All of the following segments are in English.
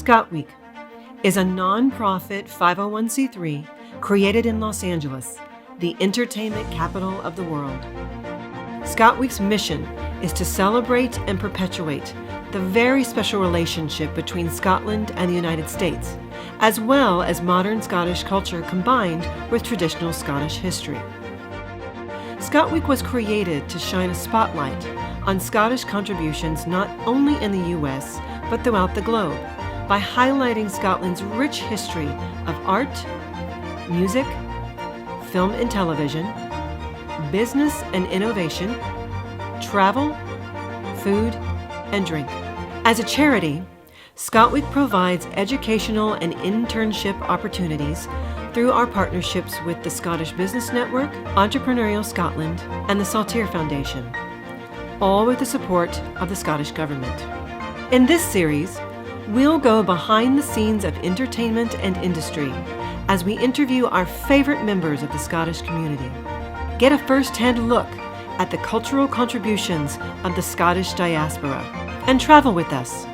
ScotWeek is a non-profit 501c3 created in Los Angeles, the entertainment capital of the world. ScotWeek's mission is to celebrate and perpetuate the very special relationship between Scotland and the United States, as well as modern Scottish culture combined with traditional Scottish history. ScotWeek was created to shine a spotlight on Scottish contributions not only in the U.S., but throughout the globe, by highlighting Scotland's rich history of art, music, film and television, business and innovation, travel, food, and drink. As a charity, ScotWeek provides educational and internship opportunities through our partnerships with the Scottish Business Network, Entrepreneurial Scotland, and the Saltire Foundation, all with the support of the Scottish Government. In this series, we'll go behind the scenes of entertainment and industry as we interview our favorite members of the Scottish community. Get a first-hand look at the cultural contributions of the Scottish diaspora and travel with us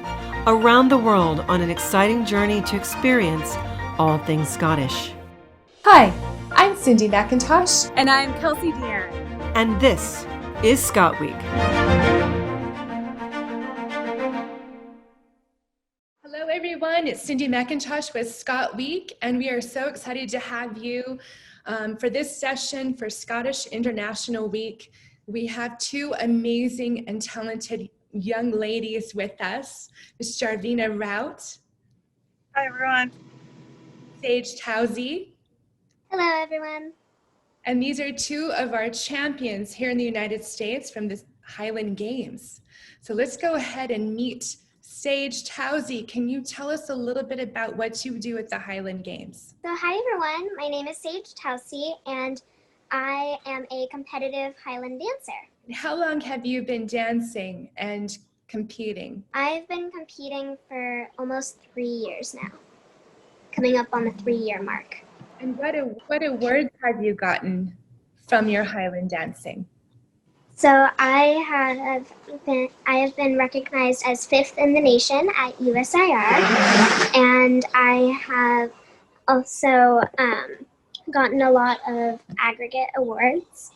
around the world on an exciting journey to experience all things Scottish. Hi, I'm Cindi McIntosh. And I'm Kelsey Deere. And this is ScotWeek. Hello everyone, it's Cindi McIntosh with ScotWeek, and we are so excited to have you for this session for Scottish International Week. We have two amazing and talented young ladies with us, Ms. Jarvina Routt. Hi everyone. Sage Tousey. Hello everyone. And these are two of our champions here in the United States from the Highland Games. So let's go ahead and meet Sage Tousey. Can you tell us a little bit about what you do at the Highland Games? So hi everyone, my name is Sage Tousey and I am a competitive Highland dancer. How long have you been dancing and competing? I've been competing for almost 3 years now, coming up on the 3-year mark. And what awards have you gotten from your Highland dancing? So I have been recognized as 5th in the nation at USIR, and I have also gotten a lot of aggregate awards,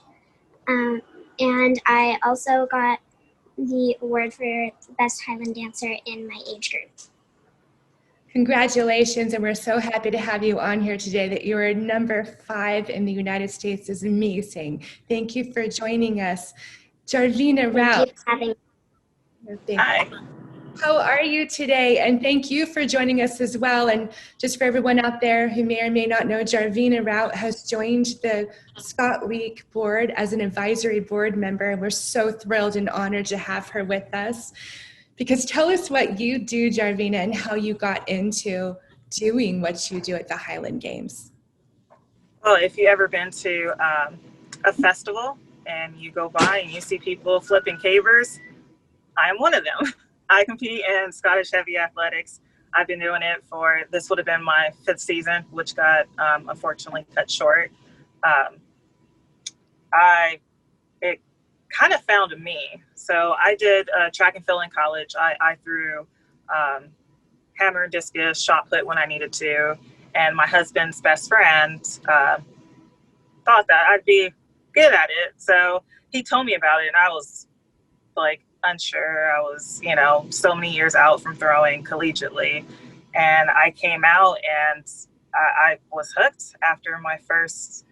and I also got the award for Best Highland Dancer in my age group. Congratulations, and we're so happy to have you on here today. That you are number 5 in the United States is amazing. Thank you for joining us. Jarvina Routt. Hi. How are you today? And thank you for joining us as well. And just for everyone out there who may or may not know, Jarvina Routt has joined the ScotWeek board as an advisory board member. And we're so thrilled and honored to have her with us. Because tell us what you do, Jarvina, and how you got into doing what you do at the Highland Games. Well, if you ever been to a festival and you go by and you see people flipping cavers, I am one of them. I compete in Scottish heavy athletics. I've been doing it this would have been my 5th season, which got unfortunately cut short. It kind of found me. So I did track and field in college. I threw hammer and discus, shot put when I needed to. And my husband's best friend thought that I'd be good at it. So he told me about it and I was like unsure. I was, so many years out from throwing collegiately. And I came out and I was hooked after my first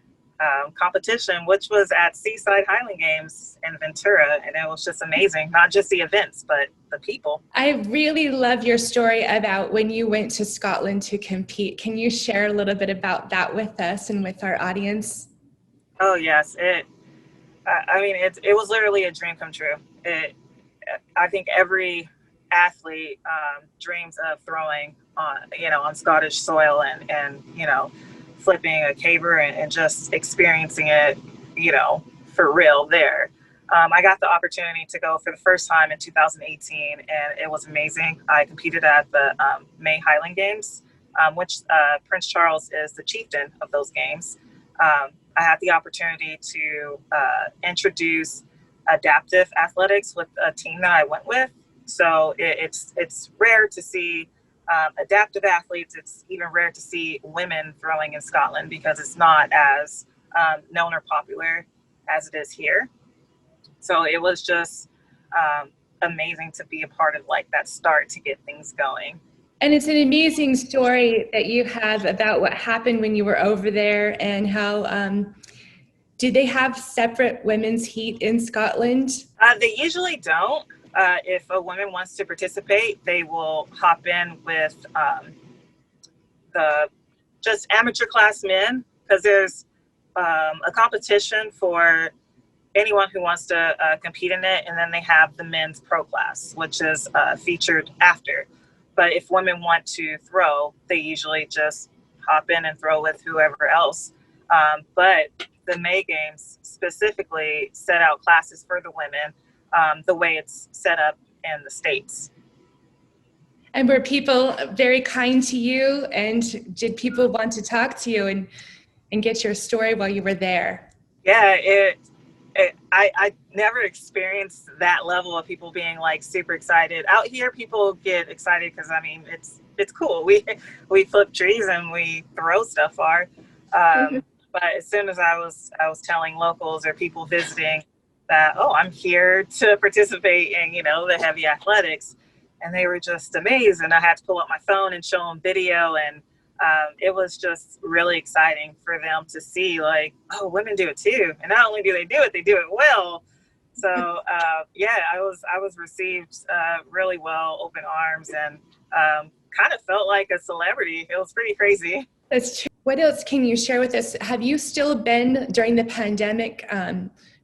competition, which was at Seaside Highland Games in Ventura, and it was just amazing. Not just the events, but the people. I really love your story about when you went to Scotland to compete. Can you share a little bit about that with us and with our audience? Oh yes, it was literally a dream come true. I think every athlete dreams of throwing on Scottish soil and flipping a caber and just experiencing it, for real there. I got the opportunity to go for the first time in 2018, and it was amazing. I competed at the May Highland Games, which Prince Charles is the chieftain of those games. I had the opportunity to introduce adaptive athletics with a team that I went with. So it's rare to see adaptive athletes. It's even rare to see women throwing in Scotland because it's not as known or popular as it is here. So it was just amazing to be a part of like that start to get things going. And it's an amazing story that you have about what happened when you were over there, and how do they have separate women's heat in Scotland? They usually don't. If a woman wants to participate, they will hop in with the just amateur class men, because there's a competition for anyone who wants to compete in it, and then they have the men's pro class, which is featured after. But if women want to throw, they usually just hop in and throw with whoever else. But the May Games specifically set out classes for the women the way it's set up in the States. And were people very kind to you? And did people want to talk to you and get your story while you were there? Yeah, I never experienced that level of people being like super excited. Out here, people get excited because I mean it's cool. We flip trees and we throw stuff far. But as soon as I was telling locals or people visiting that, oh, I'm here to participate in, you know, the heavy athletics, and they were just amazed. And I had to pull up my phone and show them video, and it was just really exciting for them to see, like, oh, women do it too. And not only do they do it well. So yeah, I was received really well, open arms, and kind of felt like a celebrity. It was pretty crazy. That's true. What else can you share with us? Have you still been during the pandemic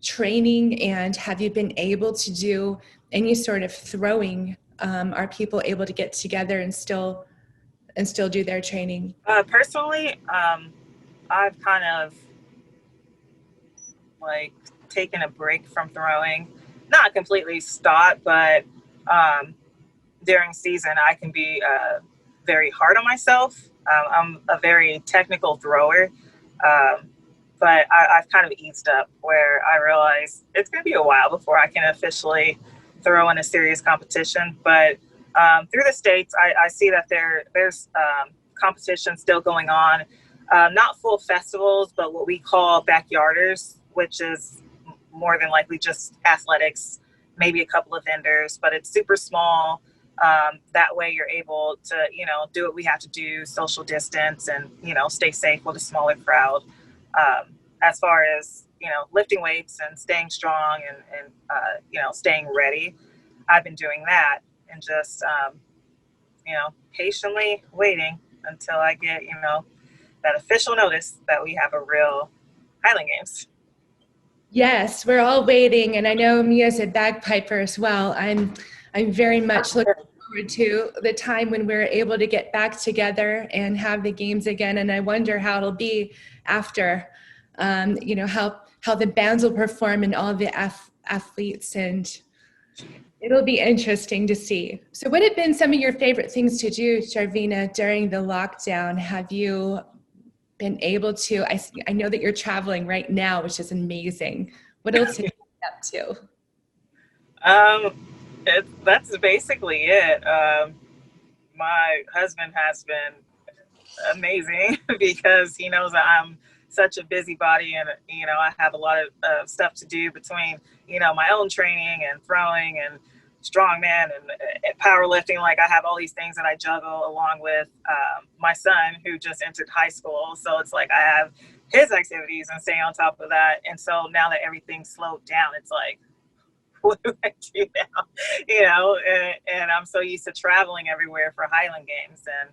training, and have you been able to do any sort of throwing? Are people able to get together and still do their training? Personally, I've kind of like taken a break from throwing, not completely stopped, but during season I can be very hard on myself. I'm a very technical thrower, but I've kind of eased up where I realize it's going to be a while before I can officially throw in a serious competition. But through the States, I see that there's competition still going on, not full festivals, but what we call backyarders, which is more than likely just athletics, maybe a couple of vendors, but it's super small. That way you're able to, you know, do what we have to do, social distance, and, you know, stay safe with a smaller crowd. As far as, you know, lifting weights and staying strong and you know, staying ready, I've been doing that and just, you know, patiently waiting until I get, you know, that official notice that we have a real Highland Games. Yes, we're all waiting, and I know me as a bagpiper as well. I'm very much looking forward to the time when we're able to get back together and have the games again. And I wonder how it'll be after, you know, how the bands will perform and all the athletes, and it'll be interesting to see. So what have been some of your favorite things to do, Jarvina, during the lockdown? Have you been able to, I know that you're traveling right now, which is amazing. What else have you been up to? That's basically it. My husband has been amazing because he knows that I'm such a busybody, and, you know, I have a lot of stuff to do between, you know, my own training and throwing and strongman and powerlifting. Like, I have all these things that I juggle along with my son, who just entered high school. So it's like I have his activities and stay on top of that. And so now that everything's slowed down, it's like, what do I do now? You know, and I'm so used to traveling everywhere for Highland Games. And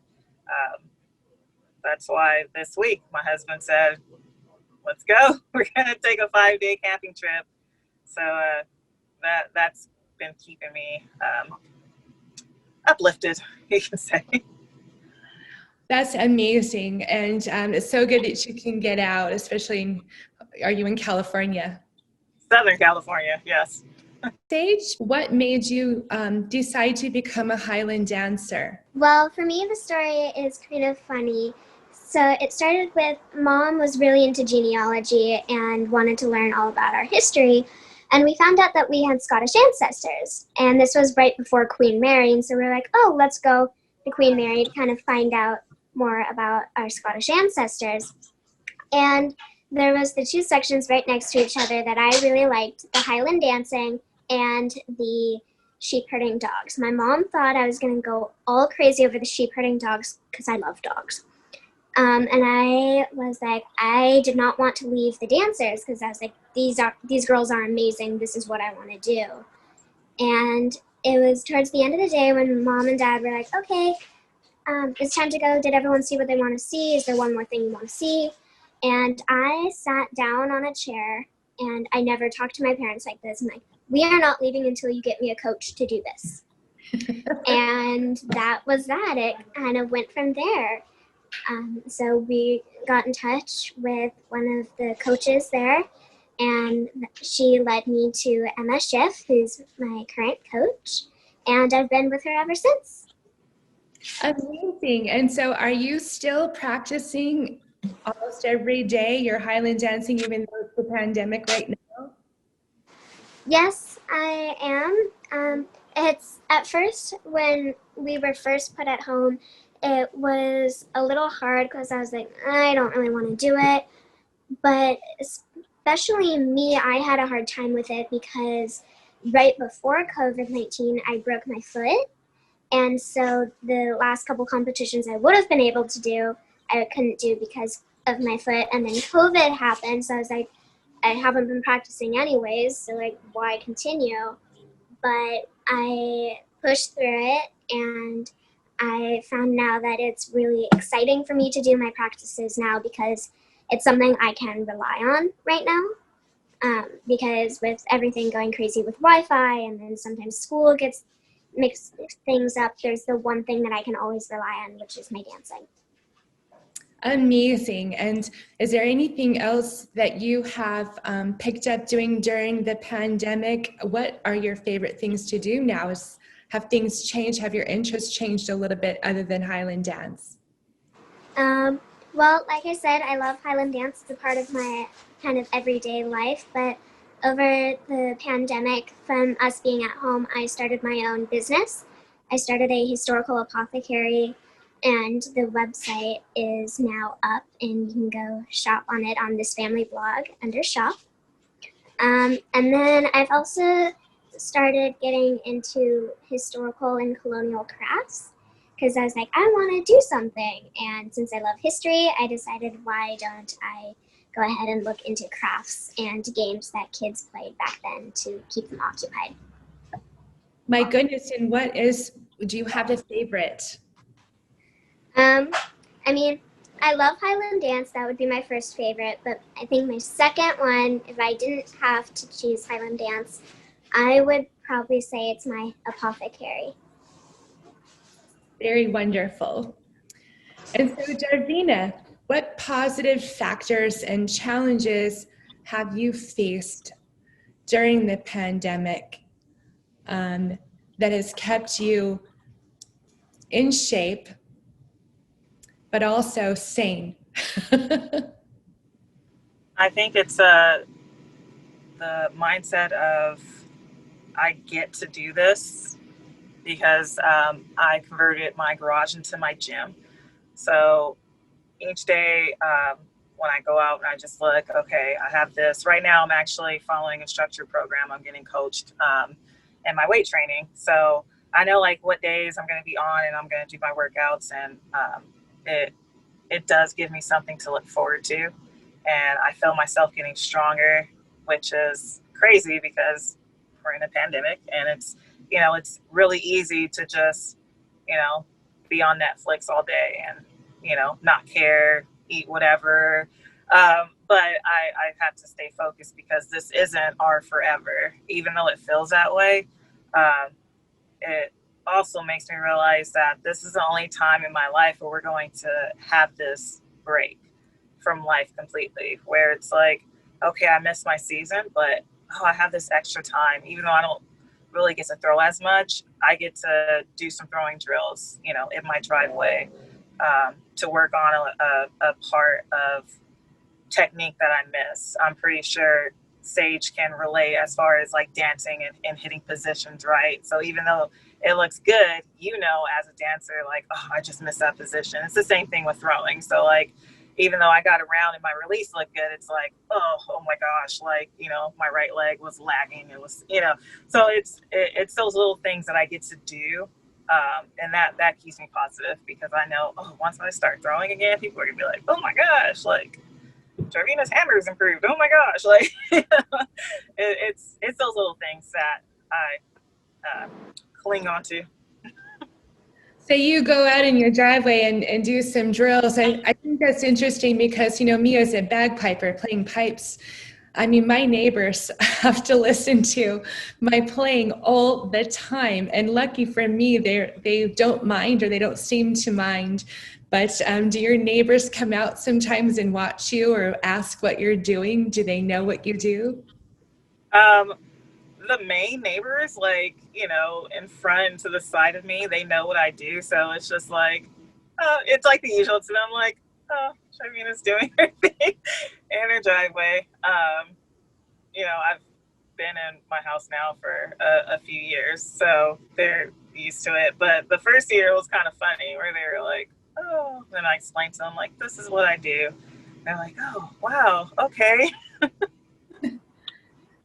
that's why this week my husband said, let's go. We're going to take a 5-day camping trip. So that's been keeping me uplifted, you can say. That's amazing. And it's so good that you can get out, especially are you in California? Southern California, yes. Sage, what made you decide to become a Highland dancer? well, for me, the story is kind of funny. So it started with Mom was really into genealogy and wanted to learn all about our history. And we found out that we had Scottish ancestors. And this was right before Queen Mary. And so we were like, oh, let's go the Queen Mary to kind of find out more about our Scottish ancestors. And there was the two sections right next to each other that I really liked, the Highland Dancing and the sheep herding dogs. My mom thought I was going to go all crazy over the sheep herding dogs because I love dogs. And I was like, I did not want to leave the dancers because I was like, these girls are amazing. This is what I want to do. And it was towards the end of the day when Mom and Dad were like, okay, it's time to go. Did everyone see what they want to see? Is there one more thing you want to see? And I sat down on a chair, and I never talked to my parents like this. I'm like, we are not leaving until you get me a coach to do this. And that was that. It kind of went from there. So we got in touch with one of the coaches there, and she led me to Emma Schiff, who's my current coach, and I've been with her ever since. Amazing. And so are you still practicing almost every day your Highland dancing, even though it's the pandemic right now? Yes, I am. It's at first, when we were first put at home, it was a little hard because I was like, I don't really want to do it. But especially me, I had a hard time with it because right before COVID-19, I broke my foot. And so the last couple competitions I would have been able to do, I couldn't do because of my foot. And then COVID happened. So I was like, I haven't been practicing anyways. So like, why continue? But I pushed through it, and I found now that it's really exciting for me to do my practices now because it's something I can rely on right now. Because with everything going crazy with Wi-Fi, and then sometimes school gets mix things up, there's the one thing that I can always rely on, which is my dancing. Amazing. And is there anything else that you have picked up doing during the pandemic? What are your favorite things to do now? Have things changed? Have your interests changed a little bit other than Highland dance? Well, like I said, I love Highland dance. It's a part of my kind of everyday life, but over the pandemic, from us being at home, I started my own business. I started a historical apothecary, and the website is now up, and you can go shop on it on this family blog under shop. And then I've also started getting into historical and colonial crafts because I was like, I want to do something. And since I love history, I decided, why don't I go ahead and look into crafts and games that kids played back then to keep them occupied. My goodness, and do you have a favorite? I mean, I love Highland dance. That would be my first favorite, but I think my second one, if I didn't have to choose Highland dance, I would probably say it's my apothecary. Very wonderful. And so, Jarvina, what positive factors and challenges have you faced during the pandemic that has kept you in shape, but also sane? I think it's the mindset of, I get to do this because I converted my garage into my gym. So each day when I go out and I just look, okay, I have this. Right now I'm actually following a structured program. I'm getting coached in my weight training. So I know like what days I'm going to be on, and I'm going to do my workouts, and it does give me something to look forward to. And I feel myself getting stronger, which is crazy because we're in a pandemic, and it's really easy to just, be on Netflix all day and, not care, eat whatever. But I have to stay focused because this isn't our forever, even though it feels that way. It also makes me realize that this is the only time in my life where we're going to have this break from life completely, where it's like, okay, I missed my season, but I have this extra time. Even though I don't really get to throw as much, I get to do some throwing drills, in my driveway, to work on a part of technique that I miss. I'm pretty sure Sage can relate as far as like dancing and hitting positions right. So even though it looks good, you know, as a dancer, like, oh, I just missed that position. It's the same thing with throwing. So like, even though I got around and my release looked good, it's like, oh my gosh, like, you know, my right leg was lagging. It was, you know, so it's those little things that I get to do. And that keeps me positive, because I know, oh, once I start throwing again, people are gonna be like, oh my gosh, like Jarvina's hammer's improved. Oh my gosh, like it's those little things that I cling on to. So you go out in your driveway and do some drills. I think that's interesting because, you know, me as a bagpiper playing pipes, I mean, my neighbors have to listen to my playing all the time. And lucky for me, they don't mind, or they don't seem to mind. But do your neighbors come out sometimes and watch you or ask what you're doing? Do they know what you do? The main neighbors, like, you know, in front and to the side of me, they know what I do. So it's just like, it's like the usual to them, like, oh, Jarvina's doing her thing in her driveway. You know, I've been in my house now for a few years, so they're used to it. But the first year was kind of funny, where they were like, oh, then I explained to them, like, this is what I do. And they're like, oh, wow, okay.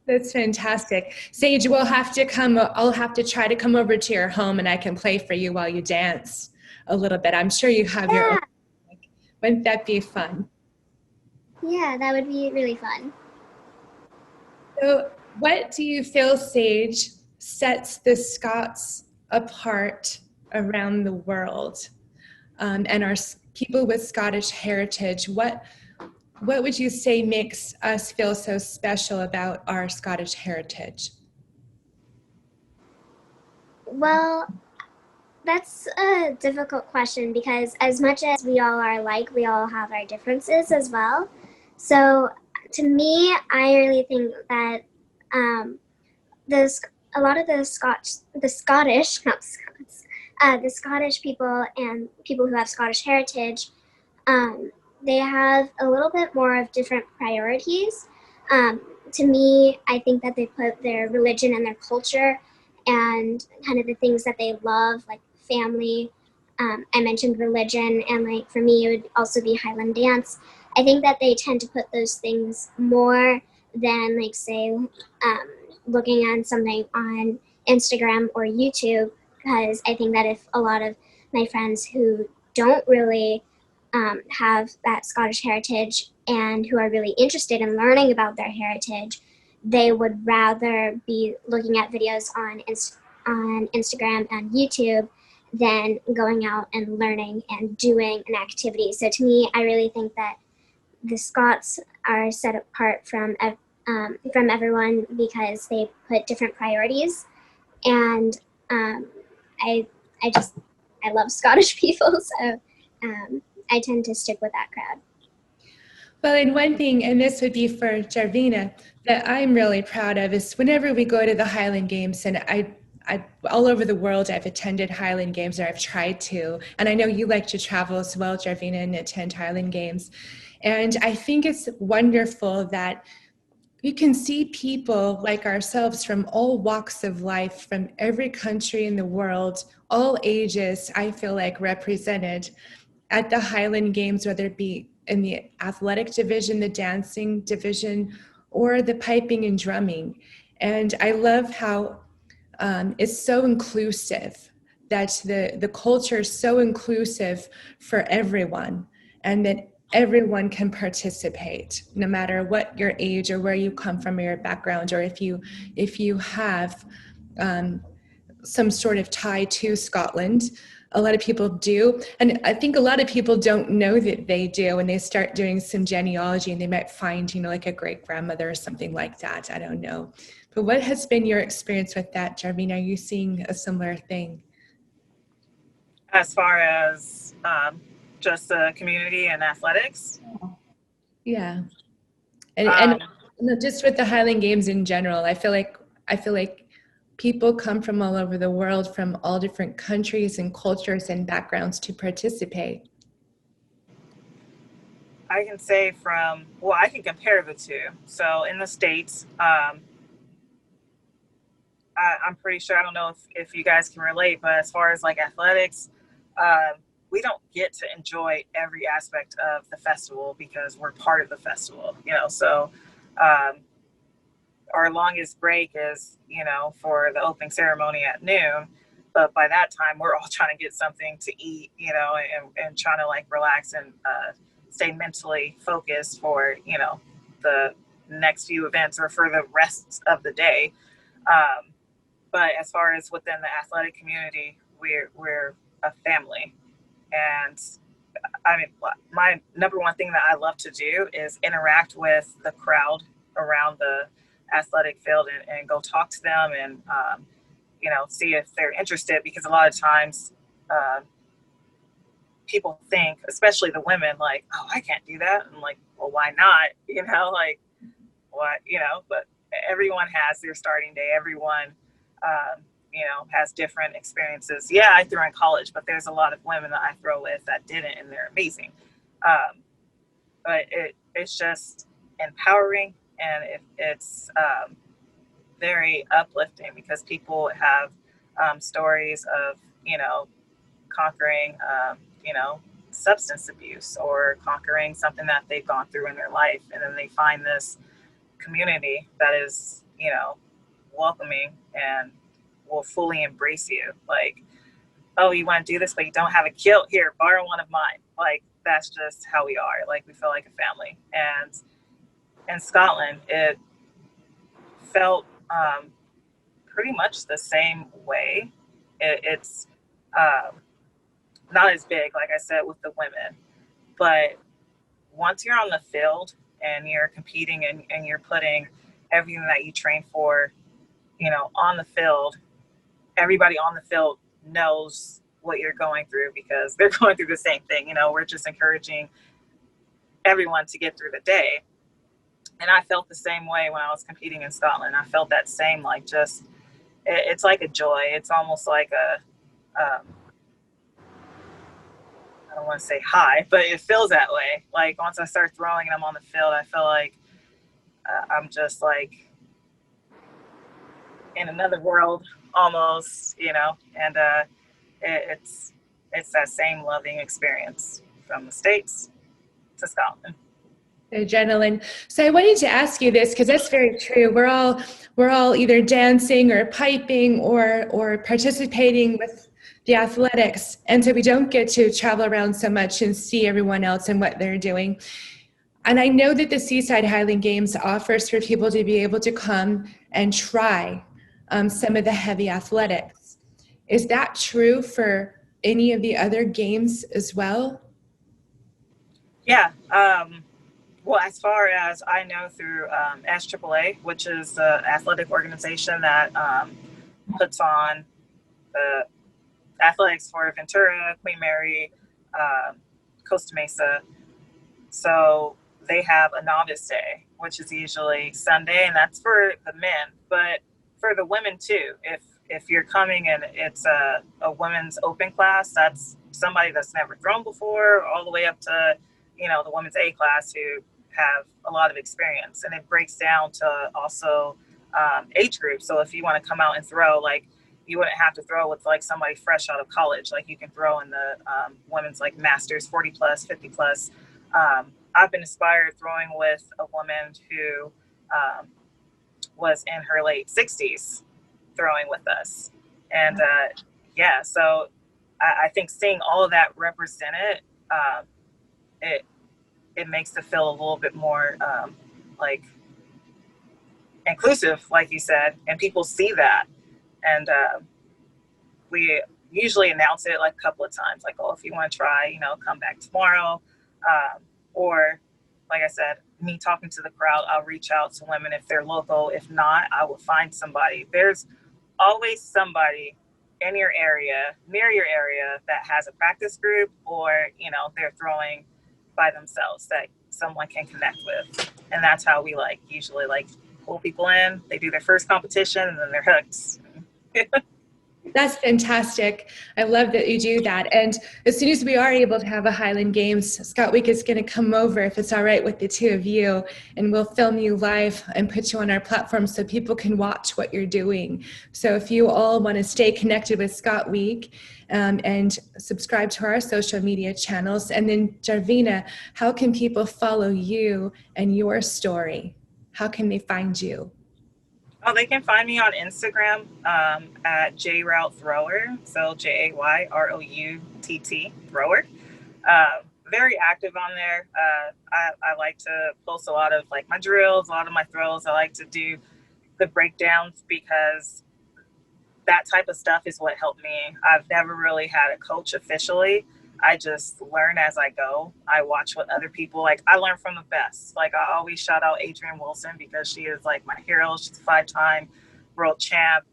That's fantastic. Sage, I'll have to try to come over to your home and I can play for you while you dance a little bit. I'm sure you have your own. Wouldn't that be fun? Yeah, that would be really fun. So what do you feel, Sage, sets the Scots apart around the world, and our people with Scottish heritage? What would you say makes us feel so special about our Scottish heritage? Well, that's a difficult question because as much as we all are alike, we all have our differences as well. So to me, I really think that a lot of the Scottish, not Scots, the Scottish people and people who have Scottish heritage, they have a little bit more of different priorities. To me, I think that they put their religion and their culture and kind of the things that they love, like family. I mentioned religion, and like for me, it would also be Highland dance. I think that they tend to put those things more than, like, say, looking at something on Instagram or YouTube, because I think that if a lot of my friends who don't really have that Scottish heritage and who are really interested in learning about their heritage, they would rather be looking at videos on Instagram and YouTube than going out and learning and doing an activity. So to me, I really think that the Scots are set apart from everyone because they put different priorities, and I love Scottish people, so I tend to stick with that crowd. Well, and one thing, and this would be for Jarvina, that I'm really proud of is whenever we go to the Highland Games, and I all over the world, I've attended Highland Games, or I've tried to, and I know you like to travel as well, Jarvina, and attend Highland Games. And I think it's wonderful that you can see people like ourselves from all walks of life, from every country in the world, all ages, I feel like represented at the Highland Games, whether it be in the athletic division, the dancing division, or the piping and drumming. And I love how it's so inclusive, that the culture is so inclusive for everyone, and that everyone can participate, no matter what your age or where you come from or your background, or if you have some sort of tie to Scotland. A lot of people do, and I think a lot of people don't know that they do, and they start doing some genealogy and they might find, like a great grandmother or something like that. I don't know. But what has been your experience with that, Jarvina? Are you seeing a similar thing? As far as just the community and athletics? Yeah. And just with the Highland Games in general, I feel like people come from all over the world, from all different countries and cultures and backgrounds to participate. I can say I can compare the two. So in the States, I'm pretty sure, I don't know if you guys can relate, but as far as like athletics, we don't get to enjoy every aspect of the festival because we're part of the festival, so our longest break is, for the opening ceremony at noon. But by that time, we're all trying to get something to eat, and trying to like relax and stay mentally focused for, the next few events or for the rest of the day. But as far as within the athletic community, we're a family. And I mean, my number one thing that I love to do is interact with the crowd around the athletic field and go talk to them and, see if they're interested, because a lot of times people think, especially the women, like, oh, I can't do that. I'm like, well, why not? Like, what, but everyone has their starting day. Everyone, has different experiences. Yeah, I threw in college, but there's a lot of women that I throw with that didn't, and they're amazing. But it's just empowering, and it's very uplifting because people have stories of, conquering, substance abuse or conquering something that they've gone through in their life. And then they find this community that is, welcoming and will fully embrace you. Like, oh, you want to do this, but you don't have a kilt? Here, borrow one of mine. Like, that's just how we are. Like, we feel like a family. And in Scotland, it felt pretty much the same way. It's not as big, like I said, with the women. But once you're on the field and you're competing and you're putting everything that you train for, on the field, everybody on the field knows what you're going through because they're going through the same thing. We're just encouraging everyone to get through the day. And I felt the same way when I was competing in Scotland. I felt that same, like, just, it's like a joy. It's almost like I don't want to say high, but it feels that way. Like, once I start throwing and I'm on the field, I feel like I'm just like in another world almost, and it's that same loving experience from the States to Scotland. Adrenaline. So I wanted to ask you this because that's very true. We're all either dancing or piping or participating with the athletics, and so we don't get to travel around so much and see everyone else and what they're doing. And I know that the Seaside Highland Games offers for people to be able to come and try some of the heavy athletics. Is that true for any of the other games as well? Yeah. Well, as far as I know, through SAAA, which is the athletic organization that puts on the athletics for Ventura, Queen Mary, Costa Mesa. So they have a novice day, which is usually Sunday, and that's for the men. But for the women too, if you're coming and it's a women's open class, that's somebody that's never thrown before, all the way up to, the women's A class who have a lot of experience. And it breaks down to also age groups. So if you want to come out and throw, like, you wouldn't have to throw with like somebody fresh out of college. Like, you can throw in the women's like masters, 40 plus, 50 plus. I've been inspired throwing with a woman who was in her late 60s throwing with us. And so I think seeing all of that represented, it makes it feel a little bit more like inclusive, like you said, and people see that. And we usually announce it like a couple of times, like, oh, if you want to try, come back tomorrow. Or, like I said, me talking to the crowd, I'll reach out to women if they're local. If not, I will find somebody. There's always somebody in your area, near your area, that has a practice group, or, they're throwing by themselves that someone can connect with. And that's how we usually pull people in. They do their first competition and then they're hooked. That's fantastic. I love that you do that. And as soon as we are able to have a Highland Games, ScotWeek is going to come over, if it's all right with the two of you, and we'll film you live and put you on our platform so people can watch what you're doing. So if you all want to stay connected with ScotWeek and subscribe to our social media channels. And then Jarvina, how can people follow you and your story? How can they find you? Oh, they can find me on Instagram at Routt Thrower, so JAYROUTT Thrower. Very active on there. I like to post a lot of like my drills, a lot of my throws. I like to do the breakdowns because that type of stuff is what helped me. I've never really had a coach officially. I just learn as I go. I watch what other people like. I learn from the best. Like I always shout out Adrienne Wilson because she is like my hero. She's a 5-time world champ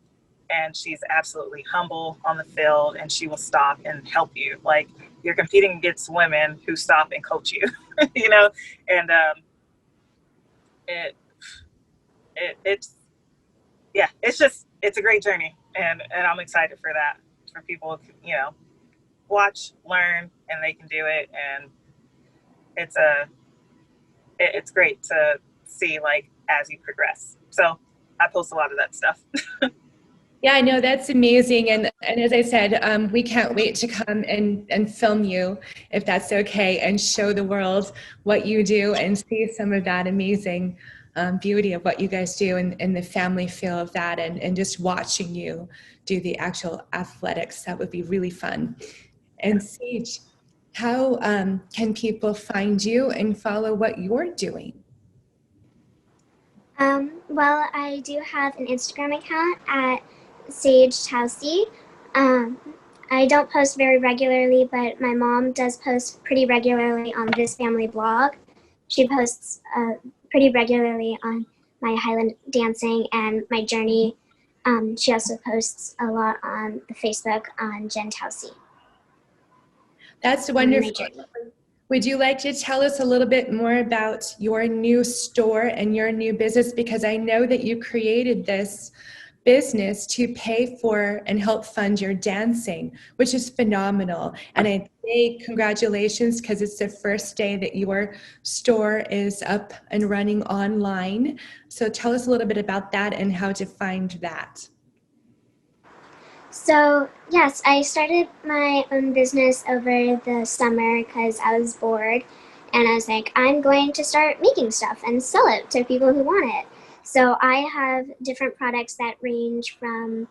and she's absolutely humble on the field and she will stop and help you. Like you're competing against women who stop and coach you, you know? And it's a great journey and I'm excited for that, for people, you know, watch, learn, and they can do it. And it's great to see like as you progress. So I post a lot of that stuff. Yeah, I know, that's amazing. And as I said, we can't wait to come and film you, if that's okay, and show the world what you do and see some of that amazing beauty of what you guys do and the family feel of that and just watching you do the actual athletics. That would be really fun. And Sage, how can people find you and follow what you're doing? Well, I do have an Instagram account at Sage Tousey. I don't post very regularly, but my mom does post pretty regularly on This Family blog. She posts pretty regularly on my Highland Dancing and my journey. She also posts a lot on the Facebook on Jen Tousey. That's wonderful. Would you like to tell us a little bit more about your new store and your new business? Because I know that you created this business to pay for and help fund your dancing, which is phenomenal. And I say congratulations because it's the first day that your store is up and running online. So tell us a little bit about that and how to find that. So yes, I started my own business over the summer because I was bored and I was like, I'm going to start making stuff and sell it to people who want it. So I have different products that range from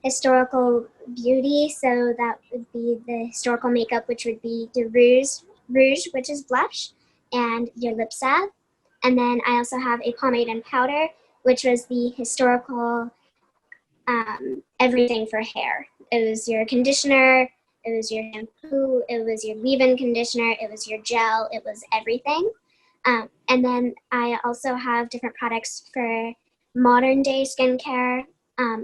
historical beauty, so that would be the historical makeup, which would be the rouge, which is blush, and your lip salve. And then I also have a pomade and powder, which was the historical everything for hair. It was your conditioner, it was your shampoo, it was your leave-in conditioner, it was your gel, it was everything. And then I also have different products for modern day skincare,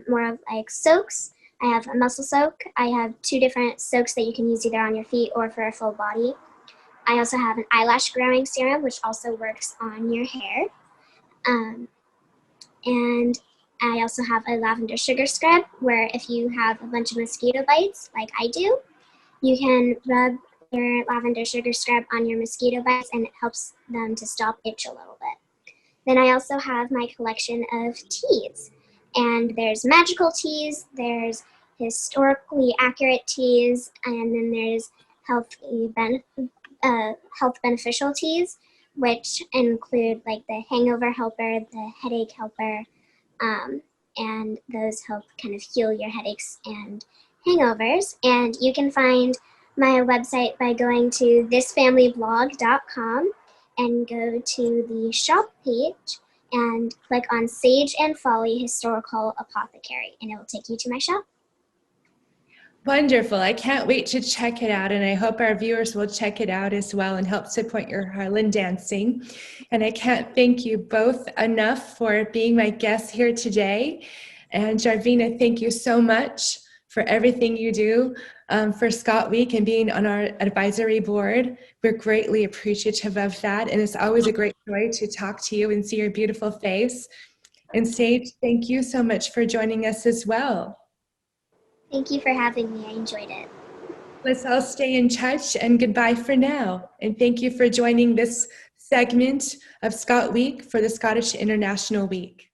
more of like soaks. I have a muscle soak. I have 2 different soaks that you can use either on your feet or for a full body. I also have an eyelash growing serum, which also works on your hair. And I also have a lavender sugar scrub, where if you have a bunch of mosquito bites, like I do, you can rub your lavender sugar scrub on your mosquito bites and it helps them to stop itch a little bit. Then I also have my collection of teas. And there's magical teas, there's historically accurate teas, and then there's health beneficial teas, which include like the hangover helper, the headache helper, and those help kind of heal your headaches and hangovers. And you can find my website by going to thisfamilyblog.com and go to the shop page and click on Sage and Folly Historical Apothecary, and it will take you to my shop. Wonderful. I can't wait to check it out, and I hope our viewers will check it out as well and help support your Highland Dancing. And I can't thank you both enough for being my guests here today. And Jarvina, thank you so much for everything you do for ScotWeek and being on our advisory board. We're greatly appreciative of that, and it's always a great joy to talk to you and see your beautiful face. And Sage, thank you so much for joining us as well. Thank you for having me. I enjoyed it. Let's all stay in touch, and goodbye for now. And thank you for joining this segment of Scot Week for the Scottish International Week.